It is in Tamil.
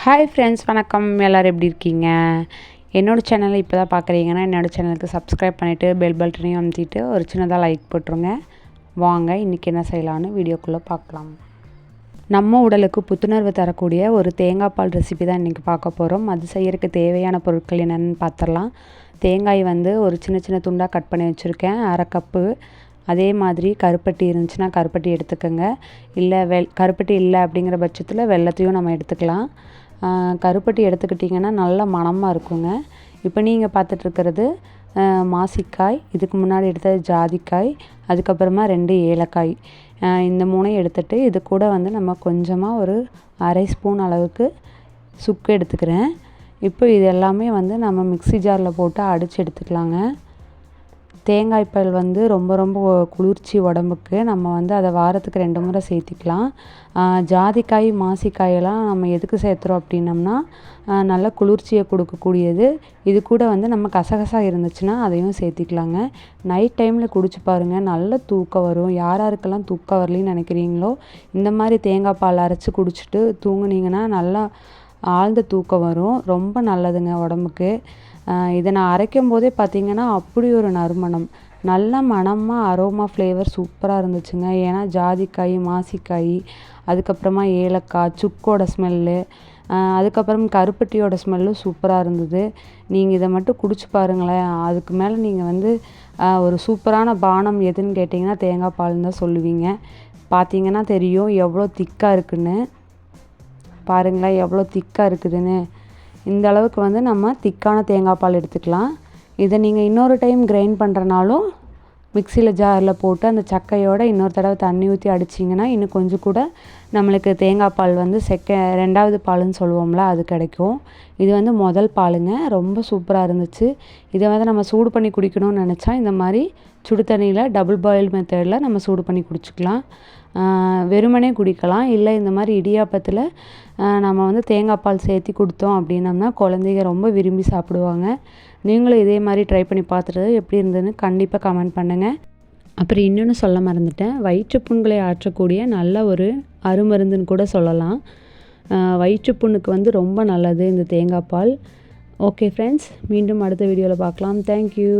ஹாய் ஃப்ரெண்ட்ஸ், வணக்கம். எல்லோரும் எப்படி இருக்கீங்க? என்னோடய சேனலை இப்போ தான் பார்க்குறீங்கன்னா என்னோடய சேனலுக்கு சப்ஸ்கிரைப் பண்ணிவிட்டு பெல் பட்டனையும் அமுத்திட்டு ஒரு சின்னதாக லைக் போட்டுருங்க. வாங்க இன்றைக்கி என்ன செய்யலான்னு வீடியோக்குள்ளே பார்க்கலாம். நம்ம உடலுக்கு புத்துணர்வு தரக்கூடிய ஒரு தேங்காய் பால் ரெசிபி தான் இன்றைக்கி பார்க்க போகிறோம். அது செய்யறதுக்கு தேவையான பொருட்கள் என்னென்னு பார்த்துடலாம். தேங்காய் ஒரு சின்ன சின்ன துண்டாக கட் பண்ணி வச்சுருக்கேன், 1/2 கப்பு. அதே மாதிரி கருப்பட்டி இருந்துச்சுன்னா கருப்பட்டி எடுத்துக்கோங்க. இல்லை கருப்பட்டி இல்லை அப்படிங்கிற பட்சத்தில் வெல்லத்தையும் நம்ம எடுத்துக்கலாம். கருப்பட்டி எடுத்துக்கிட்டிங்கன்னா நல்ல மணமாக இருக்குங்க. இப்போ நீங்கள் பார்த்துட்ருக்கிறது மாசிக்காய், இதுக்கு முன்னாடி எடுத்தது ஜாதிக்காய், அதுக்கப்புறமா 2 ஏலக்காய். இந்த 3 எடுத்துகிட்டு இது கூட நம்ம கொஞ்சமாக ஒரு 1/2 ஸ்பூன் அளவுக்கு சுக்கு எடுத்துக்கிறேன். இப்போ இது எல்லாமே நம்ம மிக்ஸி ஜாரில் போட்டு அடித்து எடுத்துக்கலாங்க. தேங்காய் பால் ரொம்ப ரொம்ப குளிர்ச்சி உடம்புக்கு. நம்ம அதை வாரத்துக்கு 2 முறை சேர்த்திக்கலாம். ஜாதிக்காய் மாசிக்காயெல்லாம் நம்ம எதுக்கு சேர்த்துறோம் அப்படின்னம்னா நல்ல குளிர்ச்சியை கொடுக்கக்கூடியது. இது கூட நம்ம கசகசா இருந்துச்சுன்னா அதையும் சேர்த்திக்கலாங்க. நைட் டைமில் குடிச்சு பாருங்கள், நல்ல தூக்கம் வரும். யாருக்கெல்லாம் தூக்கம் வரலின்னு நினைக்கிறீங்களோ இந்த மாதிரி தேங்காய் பால் அரைச்சி குடிச்சிட்டு தூங்குனீங்கன்னா நல்லா ஆழ்ந்த தூக்கம் வரும். ரொம்ப நல்லதுங்க உடம்புக்கு. இதை நான் அரைக்கும் போதே பார்த்திங்கன்னா அப்படி ஒரு நறுமணம், நல்ல மணமாக அரோமா ஃப்ளேவர் சூப்பராக இருந்துச்சுங்க. ஏன்னா ஜாதிக்காய் மாசிக்காய், அதுக்கப்புறமா ஏலக்காய் சுக்கோட ஸ்மெல்லு, அதுக்கப்புறம் கருப்பட்டியோட ஸ்மெல்லும் சூப்பராக இருந்தது. நீங்கள் இதை மட்டும் குடிச்சு பாருங்களேன். அதுக்கு மேலே நீங்கள் ஒரு சூப்பரான பானம் எதுன்னு கேட்டிங்கன்னா தேங்காய் பால்னு தான் சொல்லுவீங்க. பார்த்திங்கன்னா தெரியும் எவ்வளோ திக்காக இருக்குன்னு. பாருங்களேன் எவ்வளோ திக்காக இருக்குதுன்னு. இந்த அளவுக்கு நம்ம திக்கான தேங்காய் பால் எடுத்துக்கலாம். இதை நீங்கள் இன்னொரு டைம் கிரைண்ட் பண்ணுறனாலும் மிக்சியில் ஜாரில் போட்டு அந்த சக்கையோடு இன்னொரு தடவை தண்ணி ஊற்றி அடிச்சிங்கன்னா இன்னும் கொஞ்சம் கூட நம்மளுக்கு தேங்காய் பால் 2வது பாலுன்னு சொல்லுவோம்ல அது கிடைக்கும். இது முதல் பாலுங்க. ரொம்ப சூப்பராக இருந்துச்சு. இதை நம்ம சூடு பண்ணி குடிக்கணும்னு நினச்சா இந்த மாதிரி சுடு தண்ணியில் டபுள் பாயில் மெத்தடில் நம்ம சூடு பண்ணி குடிச்சிக்கலாம். வெறுமனே குடிக்கலாம். இல்லை இந்த மாதிரி இடியாப்பத்தில் நம்ம தேங்காய் பால் சேர்த்தி கொடுத்தோம் அப்படின்னம்னா குழந்தைங்க ரொம்ப விரும்பி சாப்பிடுவாங்க. நீங்களும் இதே மாதிரி ட்ரை பண்ணி பார்த்துட்டு எப்படி இருந்ததுன்னு கண்டிப்பாக கமெண்ட் பண்ணுங்கள். அப்புறம் இன்னொன்று சொல்ல மறந்துட்டேன், வயிற்றுப்புண்களை ஆற்றக்கூடிய நல்ல ஒரு அருமருந்துன்னு கூட சொல்லலாம். வயிற்றுப்புண்ணுக்கு ரொம்ப நல்லது இந்த தேங்காய் பால். ஓகே ஃப்ரெண்ட்ஸ், மீண்டும் அடுத்த வீடியோவில் பார்க்கலாம். தேங்க்யூ.